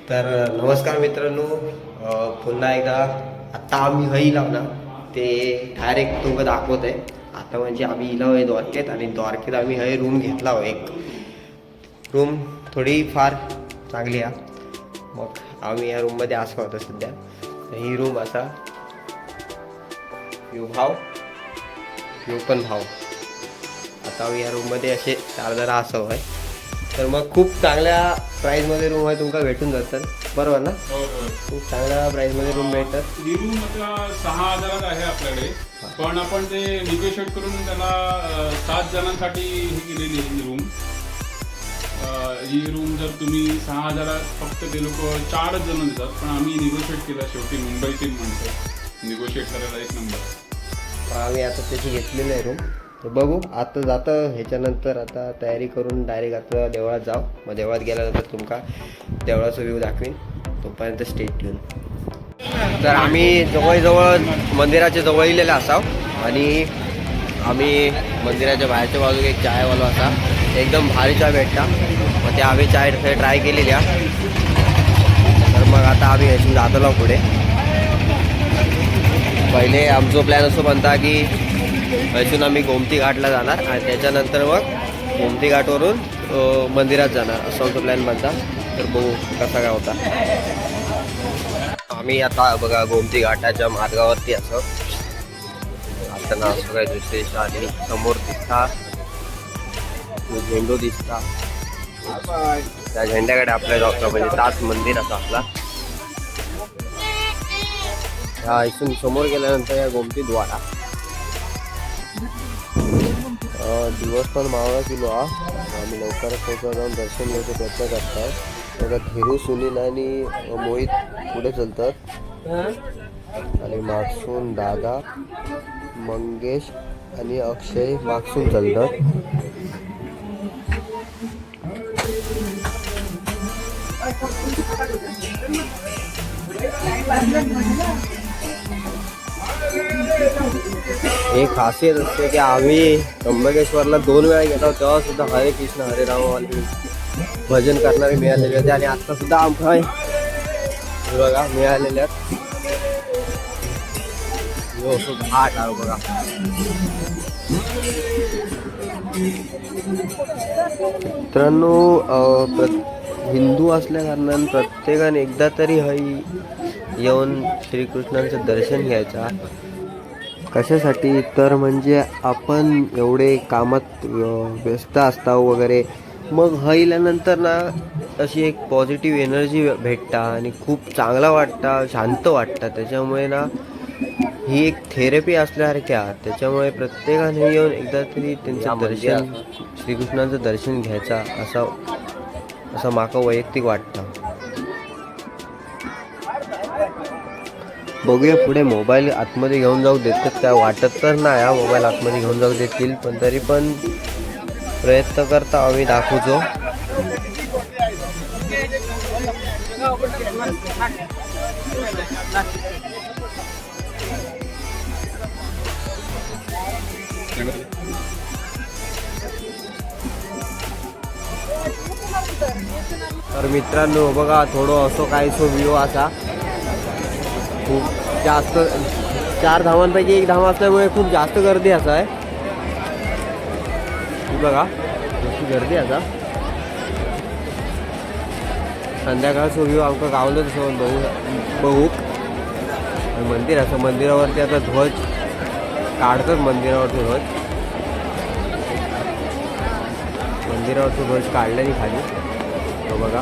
तर नमस्कार मित्रांनो, पुन्हा एकदा आत्ता आम्ही हई लावला ते डायरेक्ट तुम्हाला दाखवत आहे. आता म्हणजे आम्ही इलाव आहे द्वारकेत, आणि द्वारकेत आम्ही हय रूम घेतला हो. एक रूम थोडी फार चांगली आहे. मग आम्ही या रूममध्ये असं होतं सध्या. ही रूम असा यो भाव यो पण भाव. आता आम्ही या रूममध्ये असे 4 जण असं आहे. तर मग खूप चांगल्या प्राईजमध्ये रूम आहे तुमका भेटून जातात, बरोबर ना? खूप चांगल्या प्राईजमध्ये रूम भेटतात. ही रूम आता 6,000 आहे आपल्याकडे, पण आपण ते निगोशिएट करून त्याला 7 जणांसाठी ही केलेली ही रूम. ही रूम जर तुम्ही 6,000 फक्त ते लोक 4 जण देतात, पण आम्ही निगोशिएट केला. शेवटी मुंबईची माणसं निगोशिएट करायला एक नंबर. आम्ही आता त्याची घेतलेली आहे रूम. तर बघू आता जातं. ह्याच्यानंतर आता तयारी करून डायरेक्ट आता देवळात जाऊ. मग देवळात गेल्यानंतर तुमका देवळाचा व्ह्यू दाखवीन. तोपर्यंत स्टेट ठेवून. तर आम्ही जवळजवळ मंदिराच्या जवळ इलेला असाव, आणि आम्ही मंदिराच्या बाहेरच्या बाजूला एक चायवाला असा, एकदम भारी चहा भेटता. मग ते आम्ही चाय ट्राय केलेली आहे. तर मग आता आम्ही ह्यातून जातलो पुढे. पहिले आमचा प्लॅन असं बनता की इथून आम्ही गोमती घाटला जाणार, आणि त्याच्यानंतर मग गोमती घाटवरून मंदिरात जाणार, असं आमचा प्लॅन बनता. तर बघू कसा काय होता. आम्ही आता बघा गोमती घाटाच्या मार्गावरती असं आता ना असं काय दुसरी आणि समोर दिसता झेंडू दिसता. त्या झेंड्याकडे आपल्या जाऊ म्हणजे ताच मंदिर असं आपला. हा इथून समोर गेल्यानंतर या गोमती द्वारा दिवस पण मावळा किलो हा. आम्ही लवकरच पोहोचला जाऊन दर्शन घ्यायचा प्रयत्न करतात. बघा धीरू, सुनील आणि मोहित पुढे चलतात, आणि मागसून दादा, मंगेश आणि अक्षय मागसून चालतात. एक खासियत असते की आम्ही त्र्यंबकेश्वरला 2 वेळा गेलो, तेव्हा सुद्धा हरे कृष्ण हरे राम आणि भजन करणारे मिळालेले होते, आणि आता सुद्धा आमका बघा मिळालेले आहेत. घाट आहे बघा. मित्रांनो, हिंदू असल्या कारणाने प्रत्येकाने एकदा तरी हई येऊन श्रीकृष्णांचं दर्शन घ्यायचं. कशासाठी तर म्हणजे आपण एवढे कामात व्यस्त असता वगैरे, मग हईल्यानंतर ना अशी एक पॉझिटिव्ह एनर्जी भेटता, आणि खूप चांगला वाटता, शांत वाटतं. त्याच्यामुळे ना ही एक थेरपी असल्यासारख्या. त्याच्यामुळे प्रत्येकाने येऊन एकदा तरी त्यांचं दर्शन, श्रीकृष्णांचं दर्शन घ्यायचा, असं माका वैयक्तिक वाटतं. बघूया पुढे मोबाईल आतमध्ये घेऊन जाऊ देतात काय, वाटत तर नाही हा मोबाईल आतमध्ये घेऊन जाऊ देतील, पण तरी पण प्रयत्न करता आम्ही दाखवतो. तर मित्रांनो बघा, थोडं असं काहीसो व्ह्यू असा. खूप जास्त 4 धावांपैकी 1 धाव असल्यामुळे खूप जास्त गर्दी असा आहे. बघा कशी गर्दी असा. संध्याकाळचा व्ह्यू आमका गावलं तसं बघू. मंदिर असं, मंदिरावरती आता ध्वज काढतात. मंदिरावरती ध्वज काढल्याने खाली तो बघा.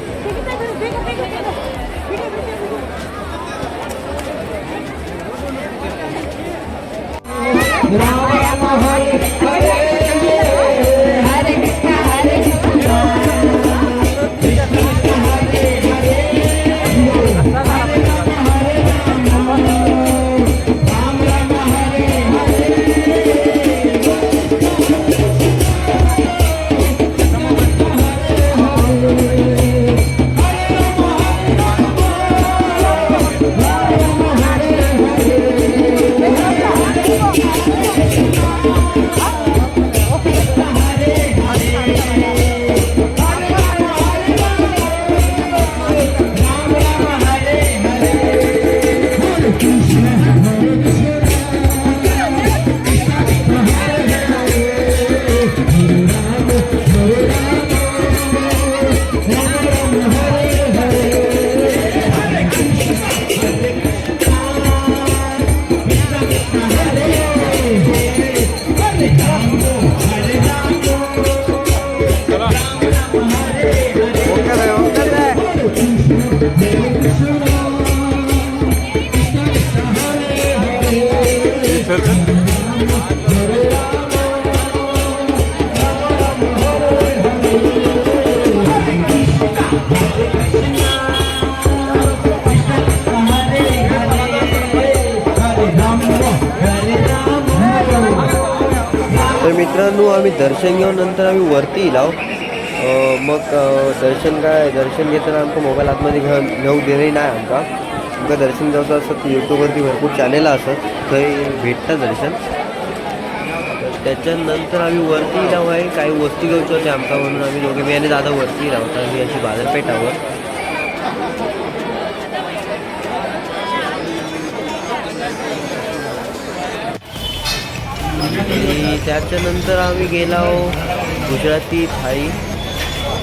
तर मित्रांनो आम्ही दर्शन घेऊन नंतर आम्ही वरती इलाव मग दर्शन घेताना आमका मोबाईल आतमध्ये घेऊ दिले नाही आमका दर्शन जावचं असत यूट्यूबवरती भरपूर चॅनेल असत थंय भेटतं दर्शन तर त्याच्यानंतर आम्ही वरती इलाव आहे काही वस्तू घेऊचे होते आमका म्हणून आम्ही दोघे मी आणि दादा वरती राहता मी अशी बाजारपेठावर आणि त्याच्यानंतर आम्ही गेलो गुजराती थाळी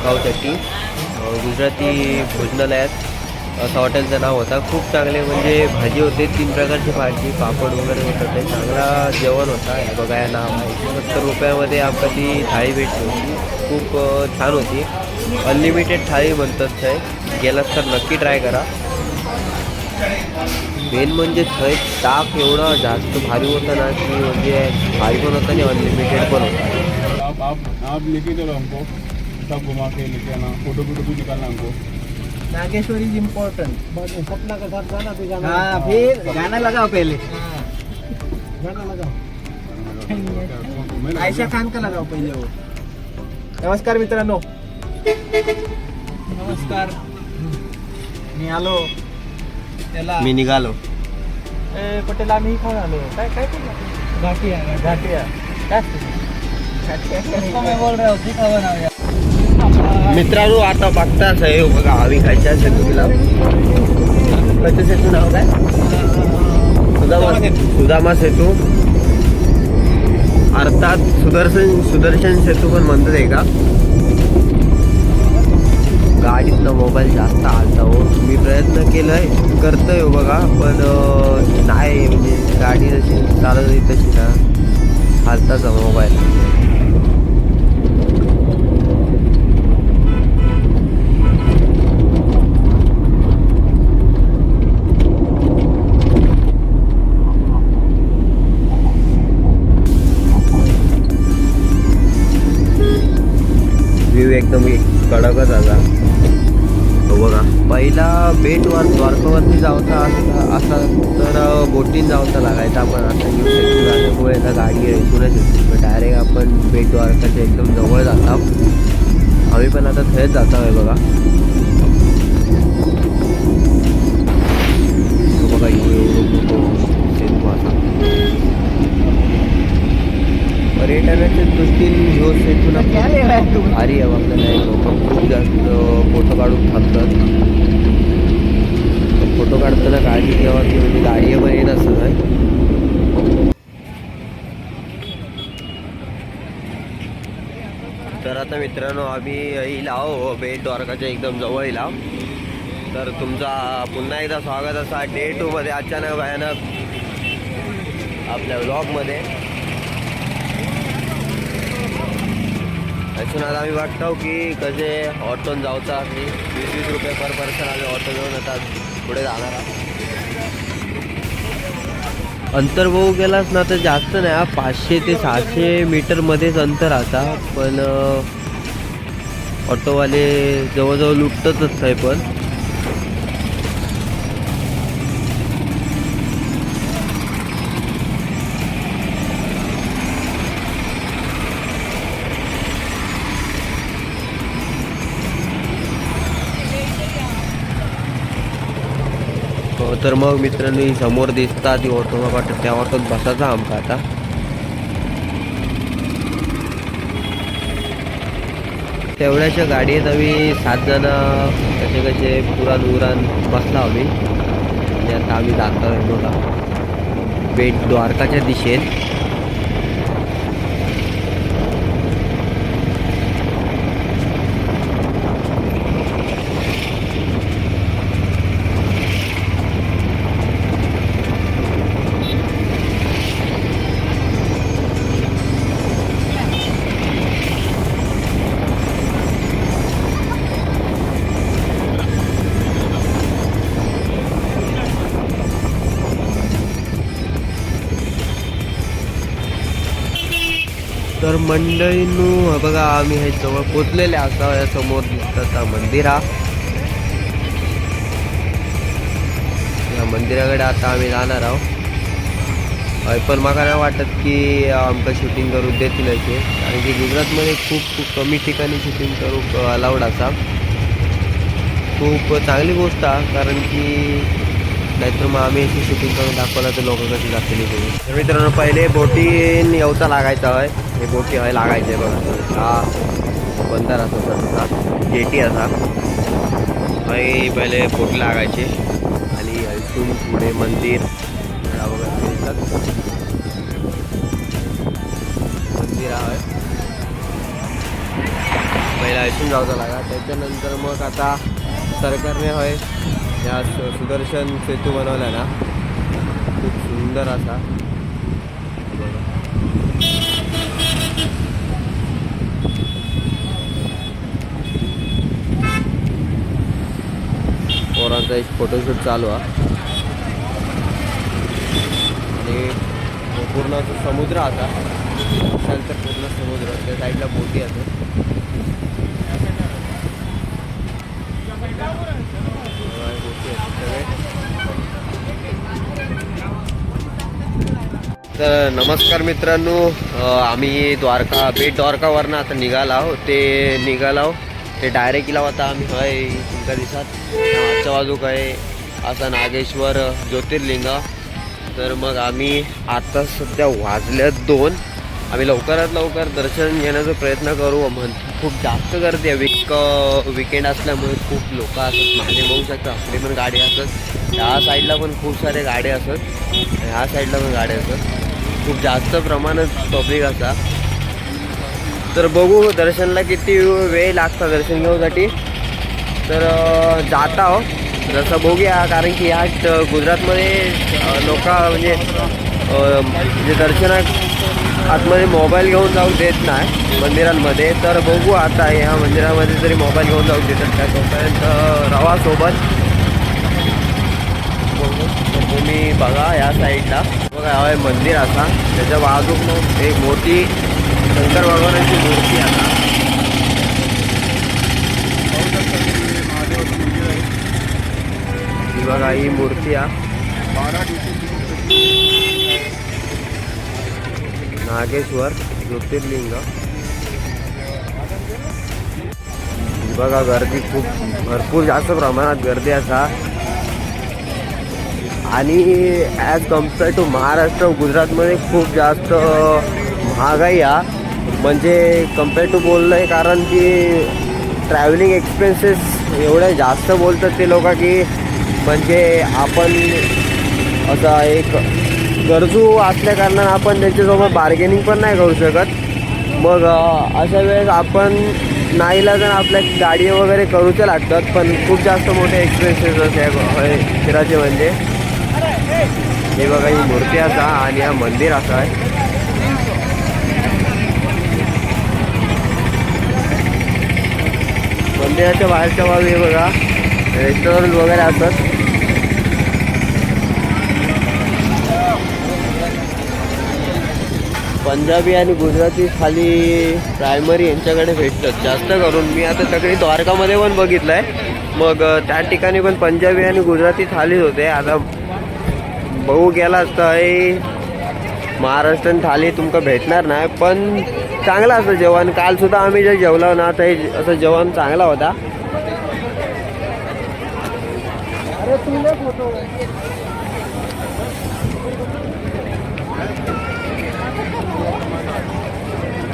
खाऊसाठी गुजराती भोजनालयात असं हॉटेलचं नाव होता खूप चांगले म्हणजे भाजी होते 3 प्रकारची भाजी पापड वगैरे होतं ते चांगला जेवण होता हे बघा या नाव आहे 70 रुपयामध्ये आमका ती थाळी भेटली होती खूप छान होती अनलिमिटेड थाळी म्हणतात ते गेलास तर नक्की ट्राय करा मेन म्हणजे थंय ताक एवढं जास्त भारी होतं ना की म्हणजे भारी पण होतं आणि अनलिमिटेड पण होता आप लेके चलो हमको सब घुमा के लेके आना फोटो भी निकालना हमको नागेश्वरी इज इम्पोर्टेंट सपना के साथ गाना भी गाना हाँ फिर गाना लगाओ पहले गाना लगाओ आयशा खान का लगाओ पहिले वो नमस्कार मित्रांनो नमस्कार मी आलो त्याला मी निघालो पटेल आम्ही खाऊन आलो काय काय घाटिया घाटिया काय मैं बोल रहा हूँ दिखावा ना यार मित्रांनो आता बघताच आहे बघा आम्ही खायच्या सेतूला कसं सेतू नाव काय सुदामा सेतू अर्थात सुदर्शन सेतू पण म्हणतात आहे का गाडीतनं मोबाईल जास्त हालता हो मी प्रयत्न केलाय करतोय बघा पण नाही म्हणजे गाडी जशी चालत तशी ना हालताच मोबाईल व्ह्यू एकदम कडकच आला हो बघा पहिला बेटवर द्वारकावरती जावता असा तर बोटीन जावता लागायचा आपण आता न्यू सेक्शन झाल्यामुळे आता गाडी रेसूनच येते डायरेक्ट आपण बेट द्वारकाच्या एकदम जवळ जाता आम्ही पण आता थेट जातो आहे बघा बघा एवढं सेतू असा पर्यटनाच्या दृष्टीने ह्यो सेतू ना भारी आहे आपल्याला लोक खूप जास्त फोटो काढून थांबतात फोटो काढताना काळजी घ्यावा की म्हणजे गाडी पण येत असं आहे तर आता मित्रांनो आम्ही येईल आहो बेट द्वारकाच्या एकदम जवळ येईल तर तुमचा पुन्हा एकदा स्वागत असा डे 2 मध्ये अचानक भयानक आपल्या व्लॉगमध्ये असून आता आम्ही वाटतो की कसे ऑटोन जावचा की 20-20 रुपये पर पर्सन आम्ही ऑटो घेऊन येतात पुढे जाणार अंतर बघू गेलास ना तर जास्त नाही 500 ते 600 मीटरमध्येच अंतर आता पण ऑटोवाले जवळजवळ लुटतच आहे पण तर मग मित्रांनी समोर दिसता ती ऑटो वाटत त्या ऑटोत बसायचा आमका आता तेवढ्याच्या गाडीत आम्ही 7 जण कसे पुराण बसला आम्ही आणि आता आम्ही जातो बघा बेट द्वारकाच्या दिशेत तर मंडळींनो बघा आम्ही हे जवळ पोचलेले असा या समोर दिसतं मंदिर हा. या मंदिराकडे आता आम्ही जाणार आहोत. पण मला नाही वाटत की आमचं शूटिंग करू देतील असे, कारण की गुजरातमध्ये खूप कमी ठिकाणी शूटिंग करू अलाउड असा. खूप चांगली गोष्ट आहे, कारण की नाहीतर मग आम्ही अशी शूटिंग करून दाखवलं तर लोक कशी दाखवली बघू. तर मित्रांनो पहिले बोटीन येऊचा लागायचा आहे. हे बोटी आहे लागायचे बघा. हा बंदर असा तसा जेटी असा पहिले बोटी लागायचे आणि इथून पुढे मंदिर मंदिर आहे. पहिला इथून जायचा लागा. त्याच्यानंतर मग आता सरकारने होय या सुदर्शन सेतू बनवला ना, खूप सुंदर असा. पोरांचा एक फोटोशूट चालू आहे आणि पूर्ण असं समुद्र आता तर पूर्ण समुद्र त्या साईडला बोटी असं. तर नमस्कार मित्रांनो, आम्ही बेट द्वारकावरनं आता निघालो. ते डायरेक्ट गेला होता आम्ही हय तुमच्या दिवसात आजच्या बाजू काय असा नागेश्वर ज्योतिर्लिंग. तर मग आम्ही आता सध्या वाजल्यात 2. आम्ही लवकरात लवकर दर्शन घेण्याचा प्रयत्न करू. खूप जास्त गर्दी आहे. विकेंड असल्यामुळे खूप लोक असतात. मागे बघू शकता आपली पण गाडी असतात. ह्या साईडला पण खूप सारे गाडे असतात, ह्या साईडला पण गाड्या असतात. खूप जास्त प्रमाणात पब्लिक असा. तर बघू दर्शनला किती वेळ लागता दर्शन घेण्यासाठी. तर जाता हो जसं बघूया, कारण की ह्या गुजरातमध्ये लोक म्हणजे दर्शनात आतमध्ये मोबाईल घेऊन जाऊ देत नाही मंदिरांमध्ये. तर बघू आता ह्या मंदिरामध्ये जरी मोबाईल घेऊन जाऊ देतात त्या तोपर्यंत रवा सोबत. तुम्ही बघा या साईडला बघा आहे मंदिर असा. त्याच्या बाजूक एक मोठी शंकर भगवानाची मूर्ती असा. ही बघा ही मूर्ती आहे नागेश्वर ज्योतिर्लिंग. बघा गर्दी खूप भरपूर जास्त प्रमाणात गर्दी असा. आणि ॲज कम्पेअर टू महाराष्ट्र गुजरातमध्ये खूप जास्त महागाई आहे. म्हणजे कम्पेअर टू बोललं आहे, कारण की ट्रॅव्हलिंग एक्सपेन्सेस एवढे जास्त बोलतात ते लोक की म्हणजे आपण असा एक गरजू असल्या कारणानं आपण त्यांच्यासोबत बार्गेनिंग पण नाही करू शकत. मग अशा वेळेस आपण नाहीला जर आपल्या गाडी वगैरे करूच्या लागतात. पण खूप जास्त मोठे एक्सपेन्सेस असे फिरायचे म्हणजे. हे बघा ही मूर्ती असा आणि हा मंदिर असा आहे. मंदिराच्या बाहेरच्या बाजू हे बघा रेस्टॉरंट वगैरे असतात. पंजाबी आणि गुजराती थाली प्रायमरी यांच्याकडे भेटतात जास्त करून. मी आता सगळी द्वारकामध्ये पण बघितलं आहे. मग त्या ठिकाणी पण पंजाबी आणि गुजराती थालीच होते. आता बघू गेला तर महाराष्ट्रीयन थाली तुमका भेटणार नाही, पण चांगलं असं जेवण. कालसुद्धा आम्ही जे जेवलो ना तर असं जेवण चांगला होता.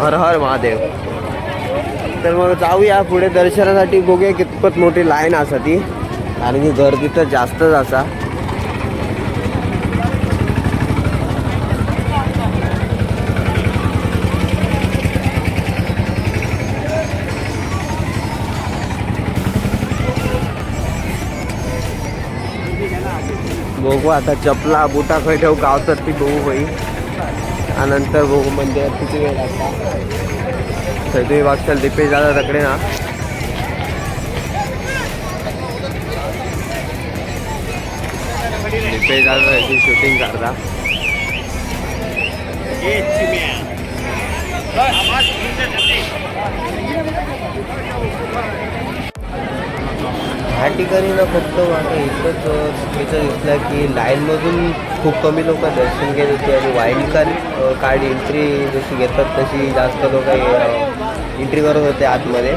हर हर महादेव. तर मग जाऊया पुढे दर्शनासाठी. बघूया कितपत मोठी लाईन असा ती, कारण की गर्दी तर जास्तच असा. बघू आता चपला बुटा खंय ठेवू गावतात ती बघू होई. त्यानंतर बघू म्हणजे किती वेळ लागता. थंय तुम्ही बघशाल दिपेश दादा तकडे ना दिपेश दादा याची शूटिंग करता. ह्या ठिकाणी ना फक्त मला एकच चुकीचं दिसलं की लाईनमधून खूप कमी लोक दर्शन घेत होते आणि वाईल्ड कार्ड एंट्री जशी घेतात तशी जास्त लोक एंट्री करत होते आतमध्ये.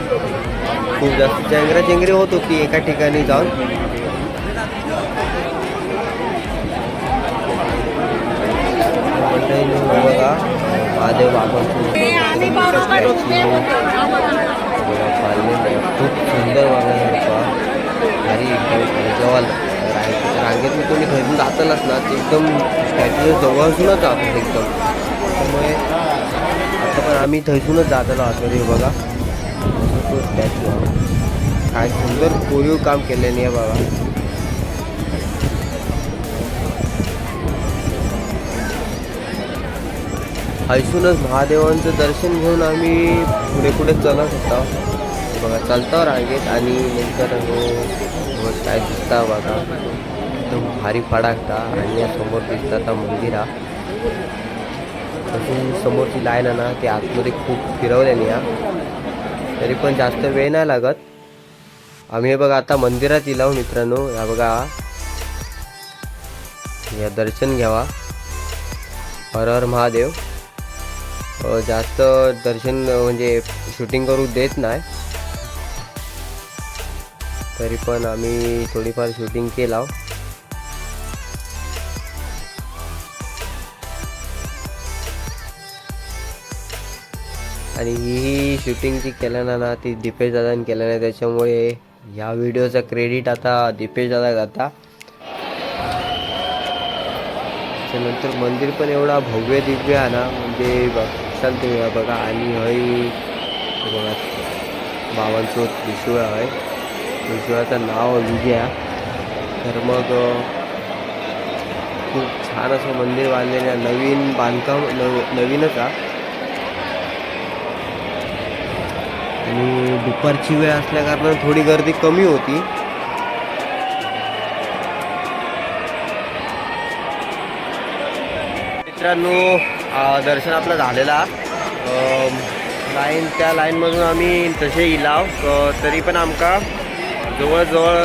खूप जास्त चेंगराचेंगरी होत होती एका ठिकाणी जाऊन. बघा महादेव बाबांचं खूप सुंदर बघायला भारी एकदम. जेव्हा रांगेतून कोणी घरून जातलंच ना ते एकदम स्टॅच्यूच्या जवळसूनच जातात एकदम. त्यामुळे आता पण आम्ही थैसूनच जातालो आतमध्ये. बघा तो स्टॅच्यू काय सुंदर कोरीव काम केल्याने आहे बघा. ऐसूनच महादेवांचं दर्शन घेऊन आम्ही पुढे पुढे चालत होतो बघा. चालतो रांगेत आणि नंतर काय दिसता बघा एकदम भारी फडाकता आणि या समोर दिसतं आता मंदिरा. अजून समोरची लाईन आहे ना ती आतमध्ये खूप फिरवल्याने या तरी पण जास्त वेळ नाही लागत. आम्ही हे बघा आता मंदिरात येलो मित्रांनो. या बघा या दर्शन घ्यावा. हर हर महादेव. जास्त दर्शन म्हणजे शूटिंग करू देत नाही तरी पण आम्ही थोडीफार शूटिंग केला. आणि ही शूटिंग जी केलं ना ती दीपेश दादाने केलं नाही त्याच्यामुळे या व्हिडिओचा क्रेडिट आता दीपेश दादा करता. त्याच्यानंतर मंदिर पण एवढा भव्य दिव्य आहे ना म्हणजे बघाल तुम्ही बघा. आणि हई बघा बाबांचं त्रिशूळ आहे. त्रिशूळाचं नाव विजया. तर मग खूप छान असं मंदिर बांधलेलं आहे. नवीन बांधकाम नवीनच आहे. आणि दुपारची वेळ असल्या कारणाने थोडी गर्दी कमी होती. मित्रांनो दर्शन आपलं झालेला. त्या लाईनमधून आम्ही तसे इलाव तरी पण आमका जवळजवळ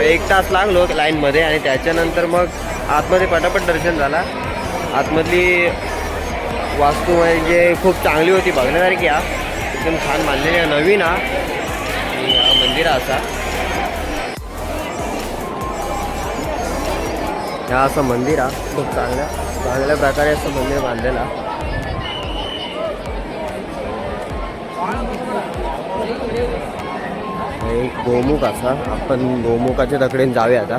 1 तास लागलो लाईनमध्ये. आणि त्याच्यानंतर मग आतमध्ये पटापट दर्शन झाला. आतमधली वास्तू म्हणजे खूप चांगली होती बघण्यासारखी. एकदम छान बांधलेली आहे. नवीन हा मंदिर असा. हा असं मंदिर हा खूप चांगल्या प्रकारे असं मंदिर बांधलेला. एक गोमुख असा. आपण गोमुखाच्या तकडेने जाऊया आता.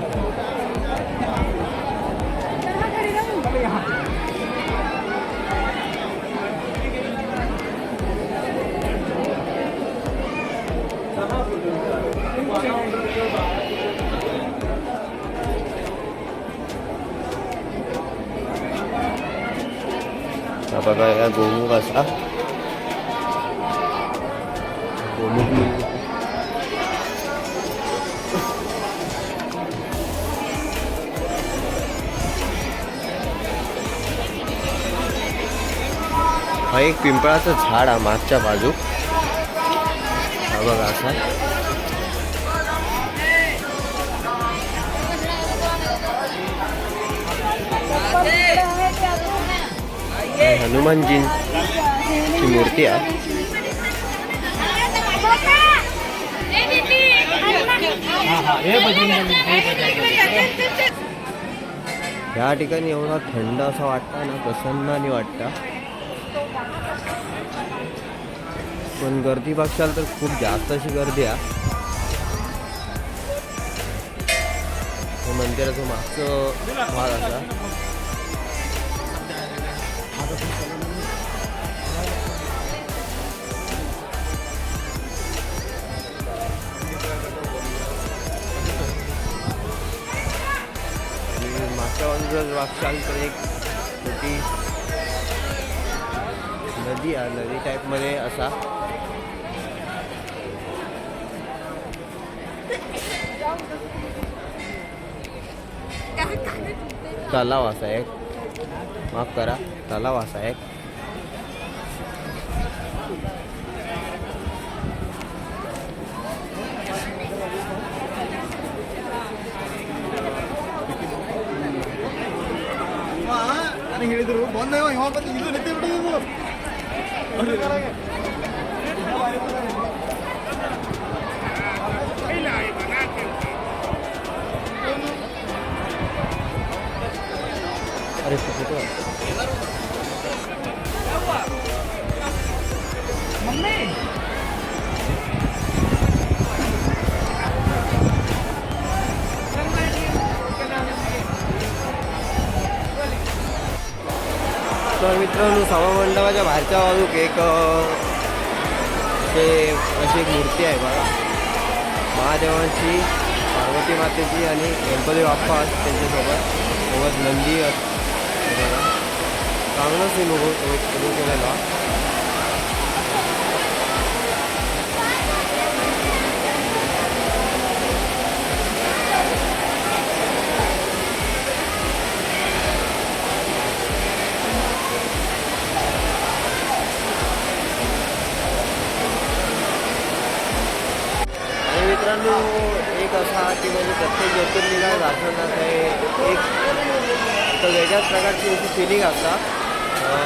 बघा या गोमुख असा. गोमुख हा एक पिंपळाचं झाड आहे मागच्या बाजू. हा बघा असा. हनुमानजींची मूर्ती आहे. या ठिकाणी एवढा थंड असं वाटतं ना प्रसन्नाने वाटतं. पण गर्दी बघशाल तर खूप जास्त अशी गर्दी आहे. मंदिराचं मागचं भाग असा. मागच्या बाजूला बघशाल तर एक छोटी नदी आहे. नदी टाईपमध्ये असा तलाव असा एक. माफ करा तलाव असा एक. ಹೇಳಿದ್ರು ಬಂದ ಇದು ನಿಂತು ಬಿಟ್ಟಿದ್ದು अरे कुठे तर मित्रांनो सभामंडपाच्या बाहेरच्या बाजूक एक अशी एक मूर्ती आहे बघा, महादेवांची, पार्वती मातेची आणि गणपती बाप्पा त्यांच्यासोबत नंदी बघा, चांगलं सीन उभं केलेला. मित्रांनो एक असा की म्हणजे प्रत्येक ज्योतिर्लिंगात दर्शनात आहे एक वेगळ्याच प्रकारची अशी फिलिंग असता,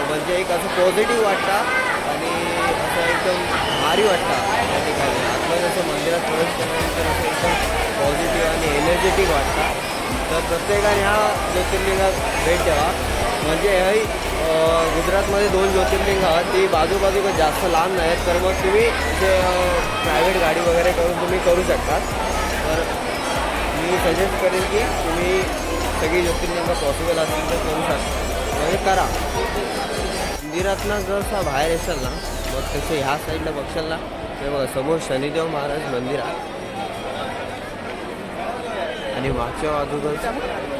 म्हणजे एक असं पॉझिटिव्ह वाटतं आणि असं एकदम भारी वाटतं त्या ठिकाणी. आतमध्ये असं मंदिरात प्रवेश केल्यानंतर असं एकदम पॉझिटिव्ह आणि एनर्जेटिक वाटतं. तर प्रत्येकाने ह्या ज्योतिर्लिंगात भेट द्यावा. म्हणजे हे गुजरातमध्ये 2 ज्योतिर्लिंग आहेत, ती बाजूबाजूला जास्त लांब नाहीत, तर मग तुम्ही जे प्रायव्हेट गाडी वगैरे करून तुम्ही करू शकता. तर मी सजेस्ट करेन की तुम्ही सगळी ज्योतिर्लिंग पॉसिबल असेल तर करू शकता, म्हणजे करा. मंदिरातनं जसं बाहेर येशाल ना, मग तसे ह्या साईडला बघशाल ना, ते बघा समोर शनिदेव महाराज मंदिर आहे आणि मागच्या बाजूला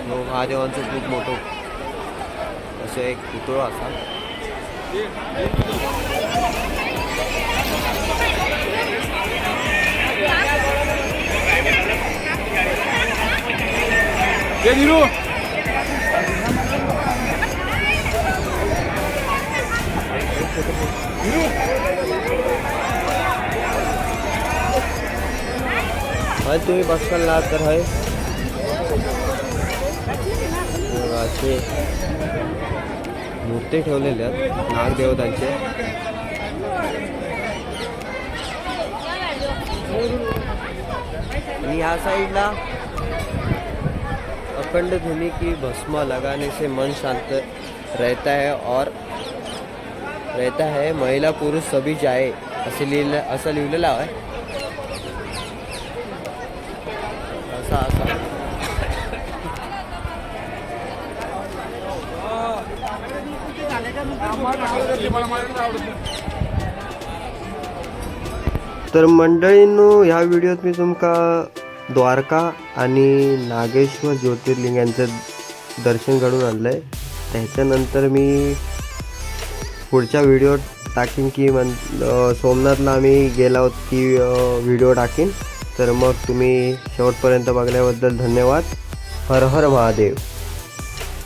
महादेवांचं खूप मोठं असं एक पुतळा असा. तुम्ही बघशाल ना तर आहे असे मूर्ती ठेवलेले आहेत नागदेवतांचे. आणि या साइडला अखंड धुनी की भस्म लगाने से मन शांत रहता है और रहता है, महिला पुरुष सभी जाए असं लिहिलेलं आहे. तर मंडळींनो ह्या व्हिडिओत मी तुमका द्वारका आणि नागेश्वर ज्योतिर्लिंगांचं दर्शन घडून आणलंय. त्याच्यानंतर मी पुढच्या व्हिडिओ टाकीन की सोमनाथला आम्ही गेला आहोत ती व्हिडिओ टाकीन. तर मग तुम्ही शेवटपर्यंत बघल्याबद्दल धन्यवाद. हर हर महादेव.